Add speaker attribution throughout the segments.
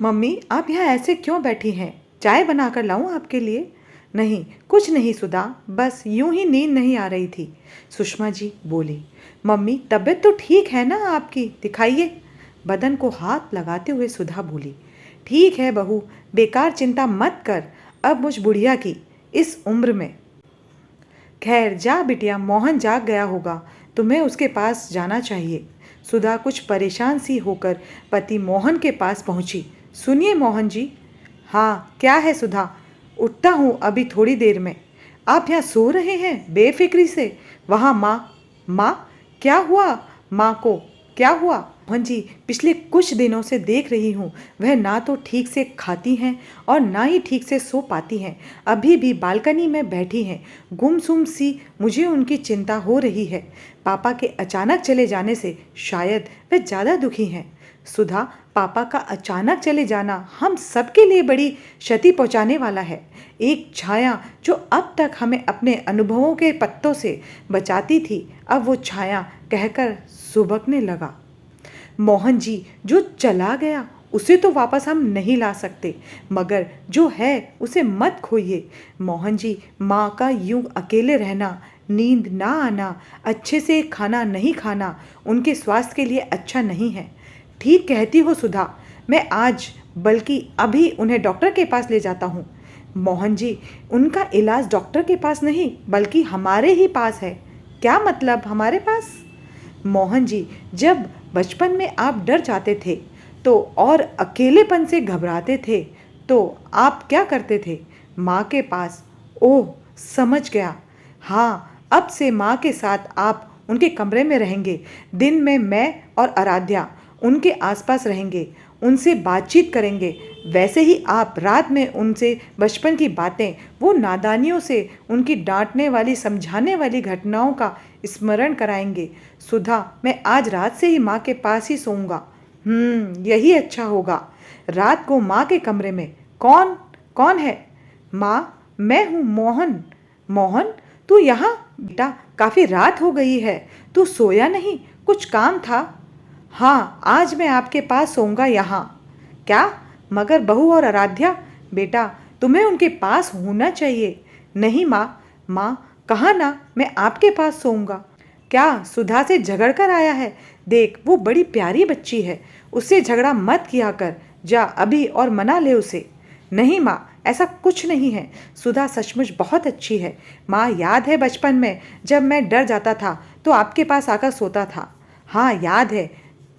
Speaker 1: Mummy आप यहाँ ऐसे क्यों बैठी हैं? चाय बनाकर लाऊं आपके लिए? नहीं, कुछ नहीं सुधा, बस यूं ही नींद नहीं आ रही थी, सुषमा जी बोली। मम्मी तबीयत तो ठीक है ना आपकी, दिखाइए। बदन को हाथ लगाते हुए सुधा बोली। ठीक है बहू, बेकार चिंता मत कर, अब मुझ बुढ़िया की इस उम्र में। खैर जा बिटिया, मोहन जाग गया होगा, तुम्हें उसके पास जाना चाहिए। सुधा कुछ परेशान सी होकर पति मोहन के पास पहुंची। सुनिए मोहन जी। हाँ क्या है सुधा? उठता हूँ अभी थोड़ी देर में। आप यहाँ सो रहे हैं बेफिक्री से? वहाँ माँ। माँ? क्या हुआ माँ को? क्या हुआ? मोहन जी पिछले कुछ दिनों से देख रही हूँ, वह ना तो ठीक से खाती हैं और ना ही ठीक से सो पाती हैं। अभी भी बालकनी में बैठी हैं, गुमसुम सी। मुझे उनकी चिंता हो रही है। पापा के अचानक चले जाने से शायद वह ज़्यादा दुखी हैं। सुधा, पापा का अचानक चले जाना हम सबके लिए बड़ी क्षति पहुंचाने वाला है। एक छाया जो अब तक हमें अपने अनुभवों के पत्तों से बचाती थी, अब वो छाया कहकर सुबकने लगा। मोहन जी, जो चला गया उसे तो वापस हम नहीं ला सकते, मगर जो है उसे मत खोइए। मोहन जी, माँ का यूं अकेले रहना, नींद ना आना, अच्छे से खाना नहीं खाना उनके स्वास्थ्य के लिए अच्छा नहीं है। ठीक कहती हो सुधा, मैं आज बल्कि अभी उन्हें डॉक्टर के पास ले जाता हूँ। मोहन जी, उनका इलाज डॉक्टर के पास नहीं बल्कि हमारे ही पास है। क्या मतलब हमारे पास? मोहन जी, जब बचपन में आप डर जाते थे तो और अकेलेपन से घबराते थे तो आप क्या करते थे? माँ के पास। ओह समझ गया। हाँ, अब से माँ के साथ आप उनके कमरे में रहेंगे। दिन में मैं और आराध्या उनके आसपास रहेंगे, उनसे बातचीत करेंगे। वैसे ही आप रात में उनसे बचपन की बातें, वो नादानियों से उनकी डांटने वाली समझाने वाली घटनाओं का स्मरण कराएंगे। सुधा, मैं आज रात से ही माँ के पास ही सोऊंगा। यही अच्छा होगा। रात को माँ के कमरे में। कौन कौन है? माँ, मैं हूँ मोहन। मोहन, तू यहाँ? बेटा, काफ़ी रात हो गई है, तू सोया नहीं? कुछ काम था? हाँ, आज मैं आपके पास सोऊंगा यहाँ। क्या? मगर बहू और आराध्या? बेटा, तुम्हें उनके पास होना चाहिए। नहीं माँ, माँ कहा ना, मैं आपके पास सोऊंगा। क्या सुधा से झगड़ कर आया है? देख, वो बड़ी प्यारी बच्ची है, उससे झगड़ा मत किया कर। जा अभी और मना ले उसे। नहीं माँ, ऐसा कुछ नहीं है, सुधा सचमुच बहुत अच्छी है। माँ, याद है बचपन में जब मैं डर जाता था तो आपके पास आकर सोता था? हाँ याद है,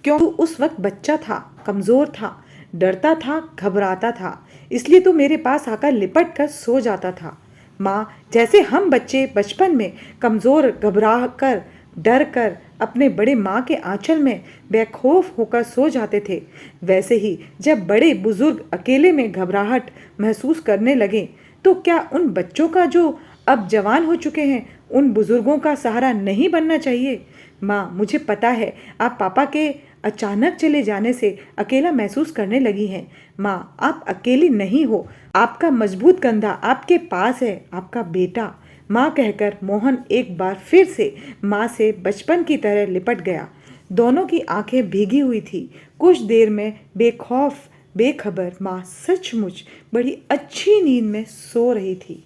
Speaker 1: क्यों? तू उस वक्त बच्चा था, कमज़ोर था, डरता था, घबराता था, इसलिए तू मेरे पास आकर लिपट कर सो जाता था। माँ, जैसे हम बच्चे बचपन में कमज़ोर, घबरा कर, डर कर अपने बड़े माँ के आंचल में बेखौफ होकर सो जाते थे, वैसे ही जब बड़े बुजुर्ग अकेले में घबराहट महसूस करने लगे तो क्या उन बच्चों का जो अब जवान हो चुके हैं, उन बुजुर्गों का सहारा नहीं बनना चाहिए? माँ, मुझे पता है आप पापा के अचानक चले जाने से अकेला महसूस करने लगी हैं। माँ, आप अकेली नहीं हो, आपका मजबूत कंधा आपके पास है, आपका बेटा। माँ कहकर मोहन एक बार फिर से माँ से बचपन की तरह लिपट गया। दोनों की आंखें भीगी हुई थी। कुछ देर में बेखौफ बेखबर माँ सचमुच बड़ी अच्छी नींद में सो रही थी।